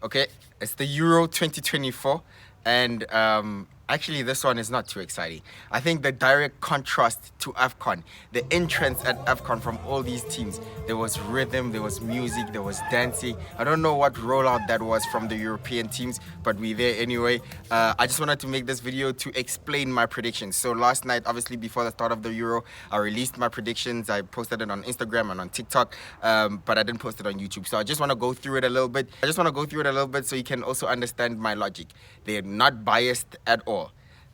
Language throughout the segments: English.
Okay, it's the Euro 2024, and actually this one is not too exciting. I think the direct contrast to AFCON, the entrance at AFCON from all these teams, there was rhythm, there was music, there was dancing. I don't know what rollout that was from the European teams, but we're there anyway. I just wanted to make this video to explain my predictions. So last night, obviously before the start of the Euro, I released my predictions. I posted it on Instagram and on TikTok, but I didn't post it on YouTube. So I just want to go through it a little bit. So you can also understand my logic. They're not biased at all.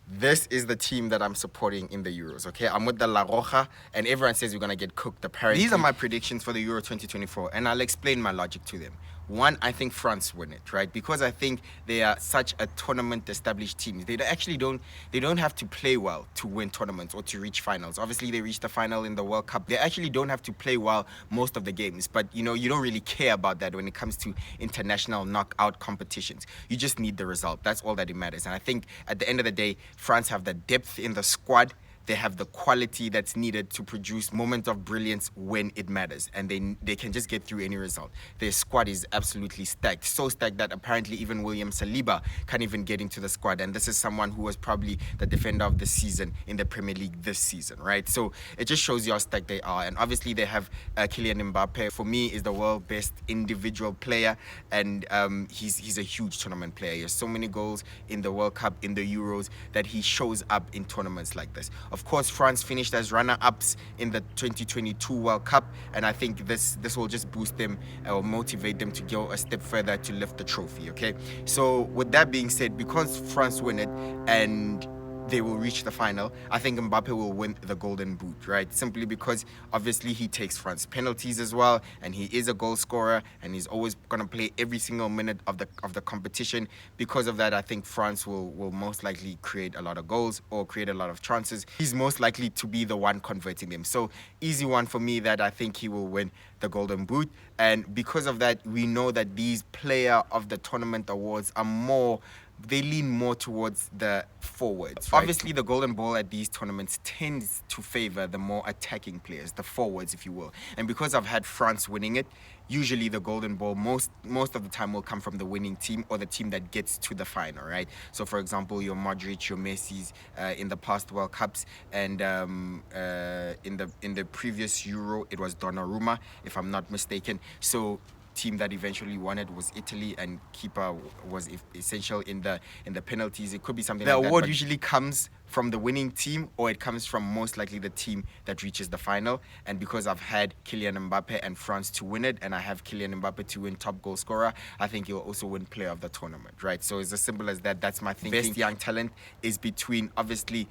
This is the team that I'm supporting in the Euros, okay? I'm with the La Roja, and everyone says we're going to get cooked, apparently. These are my predictions for the Euro 2024, and I'll explain my logic to them. One, I think France win it, right? Because I think they are such a tournament-established team. They don't have to play well to win tournaments or to reach finals. Obviously, they reached the final in the World Cup. They actually don't have to play well most of the games, but you don't really care about that when it comes to international knockout competitions. You just need the result. That's all that matters. And I think at the end of the day, France have the depth in the squad. They have the quality that's needed to produce moments of brilliance when it matters, and they can just get through any result. Their squad is absolutely stacked, so stacked that apparently even William Saliba can't even get into the squad, and this is someone who was probably the defender of the season in the Premier League this season, right? So it just shows you how stacked they are, and obviously they have Kylian Mbappe. For me, is the world's best individual player, and he's a huge tournament player. He has so many goals in the World Cup, in the Euros, that he shows up in tournaments like this. Of course, France finished as runner-ups in the 2022 World Cup, and I think this will just boost them or motivate them to go a step further to lift the trophy, okay? So with that being said, because France win it and they will reach the final, I think Mbappe will win the Golden Boot, right? Simply because obviously he takes France penalties as well, and he is a goal scorer, and he's always going to play every single minute of the competition. Because of that, I think France will most likely create a lot of goals or create a lot of chances. He's most likely to be the one converting them. So easy one for me that I think he will win the Golden Boot. And because of that, we know that these player of the tournament awards are they lean more towards the forwards, right? Obviously, the golden ball at these tournaments tends to favor the more attacking players, the forwards, if you will. And because I've had France winning it, usually the golden ball most of the time will come from the winning team or the team that gets to the final, right? So, for example, your Modric, your Messi's in the past World Cups, and in the previous Euro, it was Donnarumma, if I'm not mistaken. So team that eventually won it was Italy, and keeper was essential in the penalties. It could be something like that. The award usually comes from the winning team, or it comes from most likely the team that reaches the final. And because I've had Kylian Mbappe and France to win it, and I have Kylian Mbappe to win top goal scorer, I think he'll also win player of the tournament, right? So it's as simple as that. That's my thinking. Best young talent is between obviously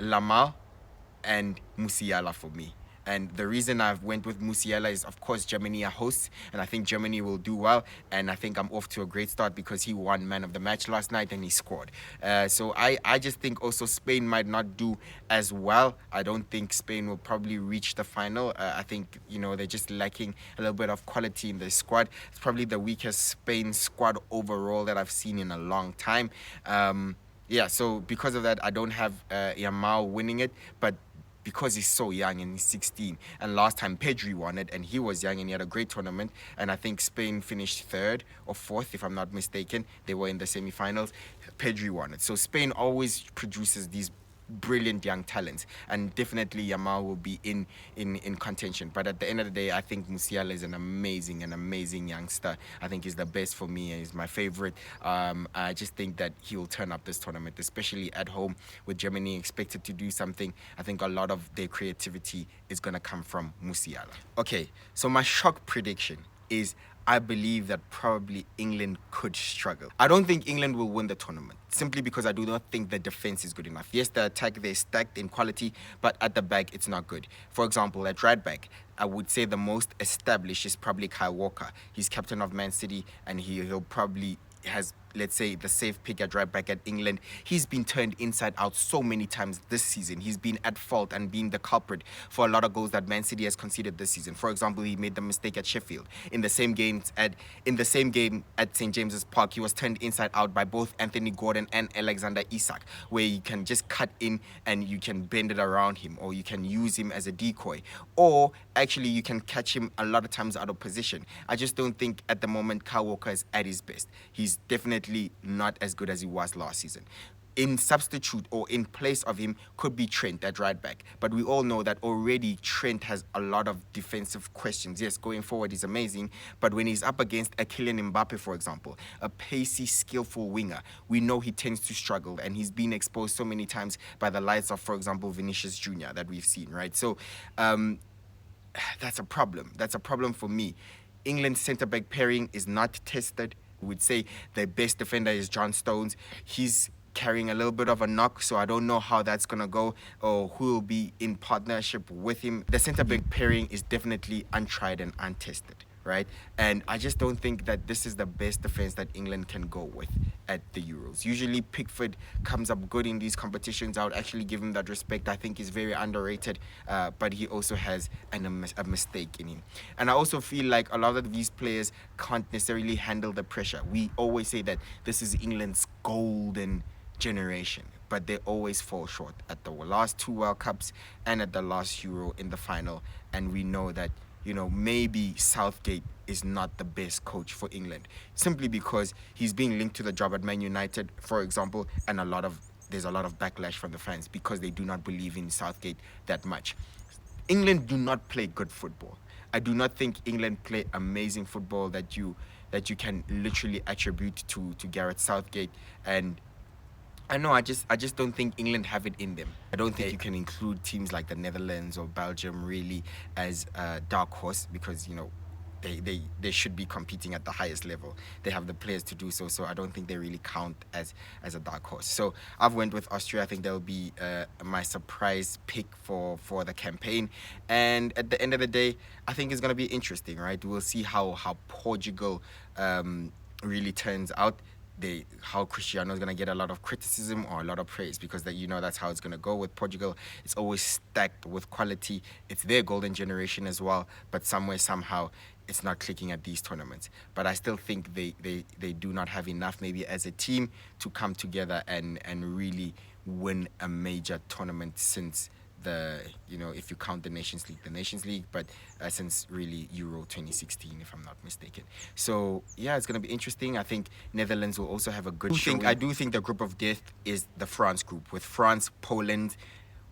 Lamar and Musiala for me. And the reason I've went with Musiala is, of course, Germany are hosts, and I think Germany will do well. And I think I'm off to a great start because he won man of the match last night and he scored. So I just think also Spain might not do as well. I don't think Spain will probably reach the final. I think, they're just lacking a little bit of quality in the squad. It's probably the weakest Spain squad overall that I've seen in a long time. Yeah, so because of that, I don't have Yamal winning it, but because he's so young and he's 16, and last time Pedri won it and he was young and he had a great tournament, and I think Spain finished third or fourth if I'm not mistaken. They were in the semi-finals. Pedri won it. So Spain always produces these brilliant young talents, and definitely Yamal will be in contention. But at the end of the day, I think Musiala is an amazing youngster. I think he's the best for me, and he's my favorite. I just think that he will turn up this tournament, especially at home with Germany expected to do something. I think a lot of their creativity is going to come from Musiala. Okay, so my shock prediction is I believe that probably England could struggle. I don't think England will win the tournament, simply because I do not think the defense is good enough. Yes, the attack, they're stacked in quality, but at the back, it's not good. For example, at right back, I would say the most established is probably Kyle Walker. He's captain of Man City, and he'll probably has let's say, the safe pick at right back at England. He's been turned inside out so many times this season. He's been at fault and being the culprit for a lot of goals that Man City has conceded this season. For example, he made the mistake at Sheffield. In the same game at St James's Park, he was turned inside out by both Anthony Gordon and Alexander Isak, where you can just cut in and you can bend it around him, or you can use him as a decoy, or actually you can catch him a lot of times out of position. I just don't think at the moment Kyle Walker is at his best. He's definitely not as good as he was last season. In substitute or in place of him could be Trent at right back. But we all know that already Trent has a lot of defensive questions. Yes, going forward he's amazing, but when he's up against a Kylian Mbappe, for example, a pacey, skillful winger, we know he tends to struggle, and he's been exposed so many times by the likes of, for example, Vinicius Jr. that we've seen, right? So that's a problem. That's a problem for me. England's centre-back pairing is not tested. We would say their best defender is John Stones. He's carrying a little bit of a knock, so I don't know how that's going to go or who will be in partnership with him. The centre-back pairing is definitely untried and untested, right? And I just don't think that this is the best defense that England can go with at the Euros. Usually Pickford comes up good in these competitions. I would actually give him that respect. I think he's very underrated, but he also has a mistake in him. And I also feel like a lot of these players can't necessarily handle the pressure. We always say that this is England's golden generation, but they always fall short at the last 2 World Cups and at the last Euro in the final. And we know that, maybe Southgate is not the best coach for England, simply because he's being linked to the job at Man United, for example, and there's a lot of backlash from the fans because they do not believe in Southgate that much. England do not play good football. I do not think England play amazing football that you can literally attribute to Gareth Southgate. And I know, I just don't think England have it in them. I don't think you can include teams like the Netherlands or Belgium really as a dark horse, because they should be competing at the highest level. They have the players to do so, so I don't think they really count as a dark horse. So I've went with Austria. I think they'll be my surprise pick for the campaign. And at the end of the day, I think it's going to be interesting, right? We'll see how Portugal really turns out. How Cristiano is going to get a lot of criticism or a lot of praise, because that's how it's going to go with Portugal. It's always stacked with quality. It's their golden generation as well, but somehow it's not clicking at these tournaments. But I still think they do not have enough, maybe as a team, to come together and really win a major tournament since if you count the Nations League, but since really Euro 2016, if I'm not mistaken. So yeah, it's going to be interesting. I think Netherlands will also have a good showing. I do think the group of death is the France group, with France, Poland,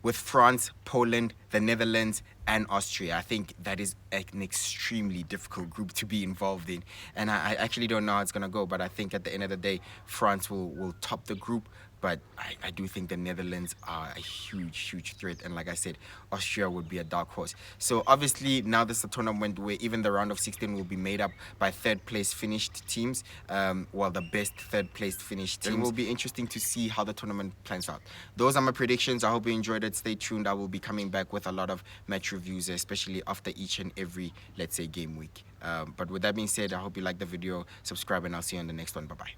the Netherlands, and Austria. I think that is an extremely difficult group to be involved in. And I actually don't know how it's going to go, but I think at the end of the day, France will top the group. But I do think the Netherlands are a huge threat. And like I said, Austria would be a dark horse. So obviously now this is a tournament where even the round of 16 will be made up by third place finished teams, while the best third place finished teams. It will be interesting to see how the tournament plans out. Those are my predictions. I hope you enjoyed it. Stay tuned. I will be coming back with a lot of match reviews, especially after each and every, let's say, game week. But with that being said, I hope you liked the video. Subscribe, and I'll see you on the next one. Bye-bye.